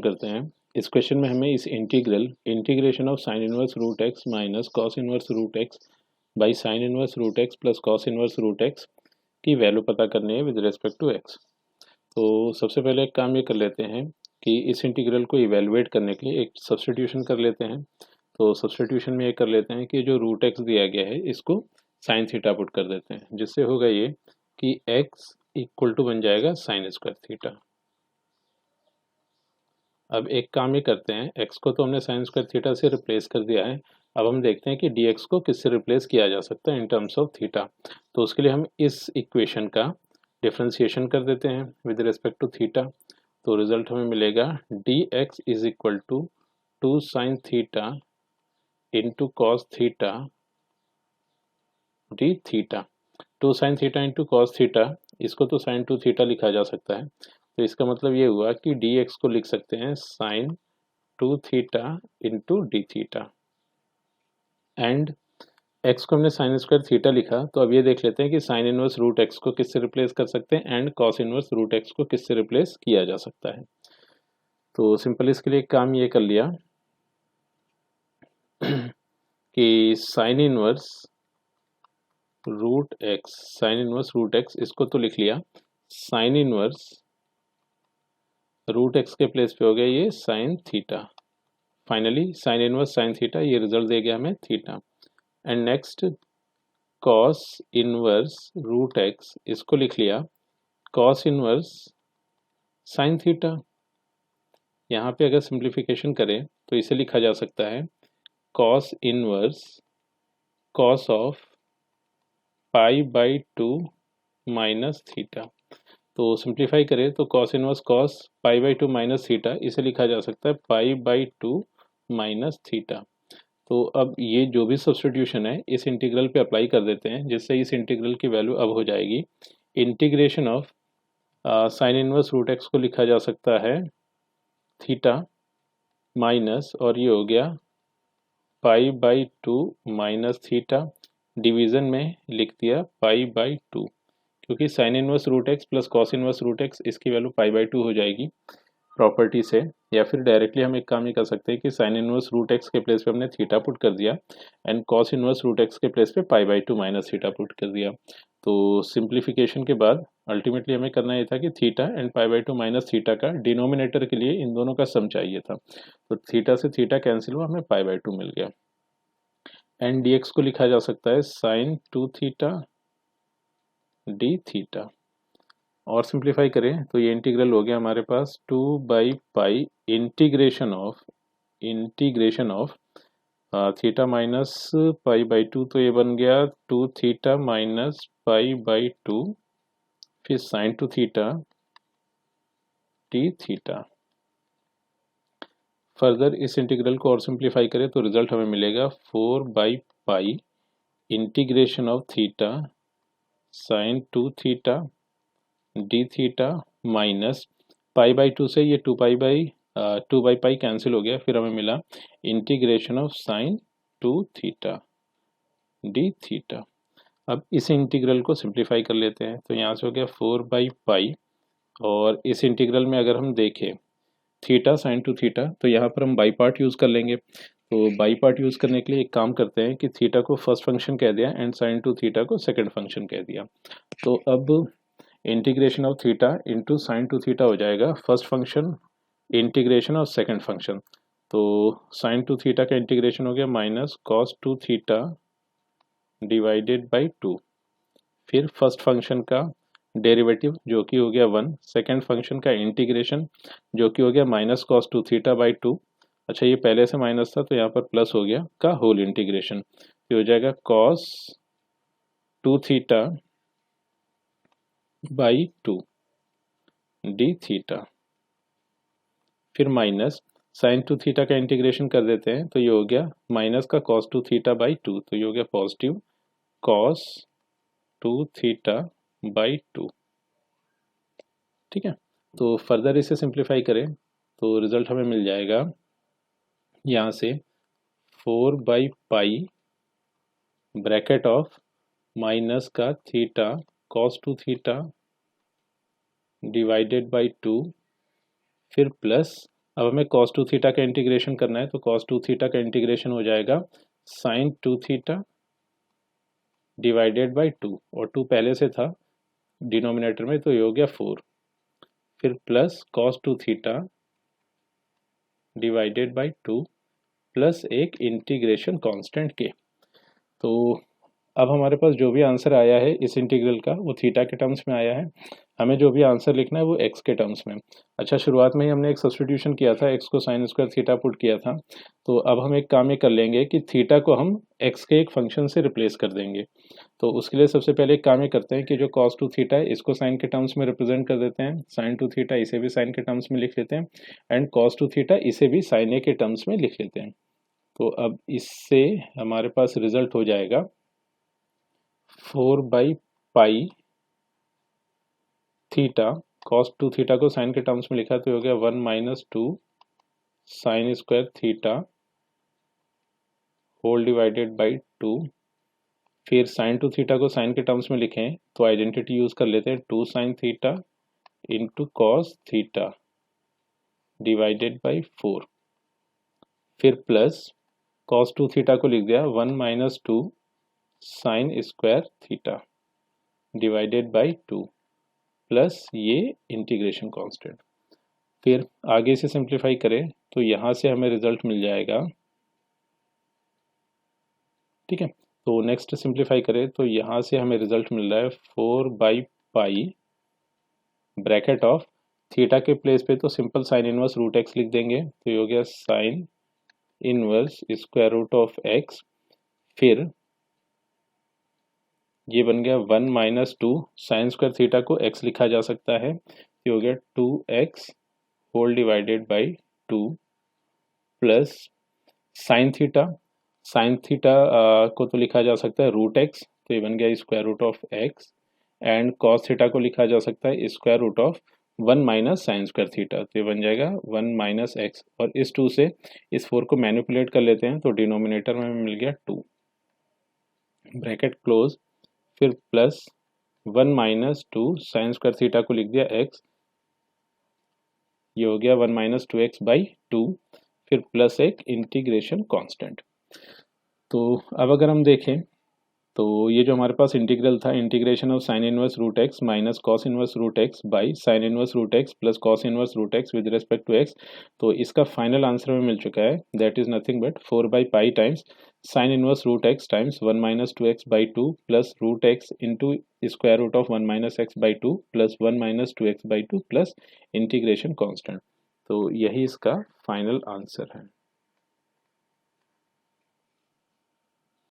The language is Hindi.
करते हैं। इस क्वेश्चन में हमें इस integration of sine inverse root x minus cos inverse root x by sine inverse root x plus cos inverse root x की वैल्यू पता करनी है विद रिस्पेक्ट टू एक्स। तो सबसे पहले एक काम ये कर लेते हैं कि इस इंटीग्रल को इवेलुएट करने के लिए एक सब्स्टिट्यूशन कर लेते हैं। तो सब्स्टिट्यूशन में ये कर लेते हैं कि जो रूट एक्स दिया गया है इसको साइन थीटा पुट कर देते हैं, जिससे होगा ये कि एक्स इक्वल टू बन जाएगा साइन स्क्वायर थीटा। अब एक काम ये करते हैं, x को तो हमने साइन स्क्वायर थीटा से रिप्लेस कर दिया है। अब हम देखते हैं कि dx को किससे रिप्लेस किया जा सकता है इन टर्म्स ऑफ थीटा। तो उसके लिए हम इस इक्वेशन का डिफरेंशिएशन कर देते हैं विद रिस्पेक्ट टू थीटा। तो रिजल्ट हमें मिलेगा dx is equal to 2 sine theta into cos theta d theta. 2 sine theta into cos theta, इसको तो साइन 2 थीटा लिखा जा सकता है। तो इसका मतलब ये हुआ कि dx को लिख सकते हैं sine 2 theta into d theta, and x को हमने साइन स्क्वायर थीटा लिखा। तो अब ये देख लेते हैं कि साइन इनवर्स रूट x को किससे रिप्लेस कर सकते हैं and cos inverse root x को किससे रिप्लेस किया जा सकता है। तो सिंपल इसके लिए एक काम ये कर लिया कि साइन इनवर्स रूट एक्स इसको तो लिख लिया, साइन इनवर्स रूट एक्स के प्लेस पे हो गया ये sine theta. Finally sine inverse sine theta, ये रिजल्ट दे गया हमें theta. And next cos inverse root x, इसको लिख लिया कॉस इनवर्स साइन थीटा। यहाँ पे अगर सिंप्लीफिकेशन करें तो इसे लिखा जा सकता है cos inverse cos of pi by 2 minus theta. तो सिंप्लीफाई करें तो cos inverse cos pi by 2 minus theta, इसे लिखा जा सकता है पाई बाई 2 माइनस थीटा। तो अब ये जो भी सब्स्टिट्यूशन है इस इंटीग्रल पे अप्लाई कर देते हैं, जिससे इस इंटीग्रल की वैल्यू अब हो जाएगी integration of sine inverse root x को लिखा जा सकता है थीटा माइनस, और ये हो गया pi by 2 minus theta, division में लिख दिया पाई बाई 2, क्योंकि sine inverse root x plus cos inverse root x इसकी वैल्यू पाई बाई 2 हो जाएगी प्रॉपर्टी से। या फिर डायरेक्टली हम एक काम ही कर सकते हैं कि साइन इनवर्स रूट एक्स के प्लेस पे हमने थीटा पुट कर दिया and cos inverse root x के प्लेस पे pi by 2 minus theta put कर दिया। तो सिंप्लीफिकेशन के बाद अल्टीमेटली हमें करना ये था कि theta and pi by 2 minus theta का डिनोमिनेटर के लिए इन दोनों का सम चाहिए था। तो थीटा से थीटा कैंसिल हुआ, हमें पाई बाई 2 मिल गया। एंड dx को लिखा जा सकता है साइन 2 थीटा डी थीटा। और सिंप्लीफाई करें तो ये इंटीग्रल हो गया हमारे पास 2 by pi integration of theta minus pi by 2, तो ये बन गया 2 थीटा माइनस पाई बाई 2, फिर sine 2 theta d theta. Further इस इंटीग्रल को और सिंप्लीफाई करें तो रिजल्ट हमें मिलेगा 4 by pi integration of theta sine 2 theta d theta minus pi by 2 से ये 2 बाई पाई कैंसिल हो गया, फिर हमें मिला integration of sign 2 theta d theta. अब इस इंटीग्रल को सिंप्लीफाई कर लेते हैं, तो यहाँ से हो गया 4 बाई पाई, और इस इंटीग्रल में अगर हम देखें थीटा साइन 2 थीटा, तो यहाँ पर हम बाई पार्ट यूज़ कर लेंगे। तो बाई पार्ट यूज़ करने के लिए एक काम करते हैं कि थीटा को फर्स्ट फंक्शन कह दिया एंड साइन 2 थीटा को सेकंड फंक्शन कह दिया। तो अब integration of theta into sine 2 theta हो जाएगा first function integration of second function. तो साइन 2 थीटा का इंटीग्रेशन हो गया minus cos 2 theta divided by 2, फिर फर्स्ट फंक्शन का डेरिवेटिव जो कि हो गया 1, सेकंड फंक्शन का इंटीग्रेशन जो कि हो गया माइनस कॉस 2 थीटा बाई 2। अच्छा, ये पहले से माइनस था तो यहाँ पर प्लस हो गया का होल इंटीग्रेशन, ये हो जाएगा cos 2 theta by 2 D theta, फिर माइनस साइन 2 थीटा का इंटीग्रेशन कर देते हैं, तो ये हो गया माइनस का कॉस 2 थीटा बाई 2, तो ये हो गया पॉजिटिव कॉस 2 थीटा बाई 2। ठीक है, तो फर्दर इसे सिंप्लीफाई करें तो रिजल्ट हमें मिल जाएगा यहाँ से 4 by pi bracket of minus का theta cos 2 theta divided by 2, फिर प्लस अब हमें cos 2 थीटा का इंटीग्रेशन करना है, तो cos 2 थीटा का इंटीग्रेशन हो जाएगा sin 2 थीटा डिवाइडेड बाई 2, और 2 पहले से था डिनोमिनेटर में, तो ये हो गया 4, फिर plus cos 2 theta divided by 2 plus एक इंटीग्रेशन कांस्टेंट के। तो अब हमारे पास जो भी आंसर आया है इस इंटीग्रल का वो थीटा के टर्म्स में आया है, हमें जो भी आंसर लिखना है वो एक्स के टर्म्स में। अच्छा, शुरुआत में ही हमने एक सब्स्टिट्यूशन किया था, एक्स को साइन स्क्वायर थीटा पुट किया था, तो अब हम एक काम ये कर लेंगे कि थीटा को हम एक्स के एक फंक्शन से रिप्लेस कर देंगे। तो उसके लिए सबसे पहले एक काम ये करते हैं कि जो cos 2 थीटा है इसको साइन के टर्म्स में रिप्रेजेंट कर देते हैं, sin 2 थीटा इसे भी साइन के टर्म्स में लिख लेते हैं, एंड cos 2 थीटा इसे भी साइन ए के टर्म्स में लिख लेते हैं। तो अब इससे हमारे पास रिजल्ट हो जाएगा 4/पाई थीटा, cos 2 थीटा को साइन के टर्म्स में लिखा तो हो गया 1 - 2 sine square theta whole divided by 2। फिर साइन 2 थीटा को साइन के टर्म्स में लिखें तो आइडेंटिटी यूज कर लेते हैं, 2 sine theta into cos theta divided by 4। फिर प्लस cos 2 थीटा को लिख दिया 1 - 2 sine square theta divided by 2 plus ये इंटीग्रेशन कांस्टेंट। फिर आगे से सिंप्लीफाई करें तो यहाँ से हमें रिजल्ट मिल जाएगा, ठीक है। तो नेक्स्ट सिंप्लीफाई करें तो यहाँ से हमें रिजल्ट मिल रहा है 4/पाई ब्रैकेट ऑफ थीटा के प्लेस पे तो simple sine inverse root x लिख देंगे, तो ये हो गया sine inverse square root of x. फिर ये बन गया 1 - 2 साइन स्क्वायर थीटा को x लिखा जा सकता है, ये हो गया 2x whole divided by 2 plus sine theta को तो लिखा जा सकता है रूट एक्स, तो ये बन गया square root of x, and cos theta को लिखा जा सकता है square root of 1 minus sine square theta, तो ये बन जाएगा 1 - x, और इस 2 से इस 4 को मैनिपुलेट कर लेते हैं तो डिनोमिनेटर में मिल गया 2, ब्रैकेट क्लोज। फिर प्लस 1 - 2 साइन स्क्वायर थीटा को लिख दिया x, ये हो गया 1 - 2x बाई 2, फिर प्लस एक इंटीग्रेशन कांस्टेंट। तो अब अगर हम देखें तो ये जो हमारे पास इंटीग्रल था, integration of sine inverse root x minus cos inverse root x by sine inverse root x plus cos inverse root x with respect to x, तो इसका फाइनल आंसर हमें मिल चुका है, दैट इज नथिंग बट 4/पाई times sine inverse root x times 1 - 2x by 2 plus root x into square root of 1 - x by 2 plus 1 - 2x by 2 plus integration constant. तो यही इसका फाइनल आंसर है।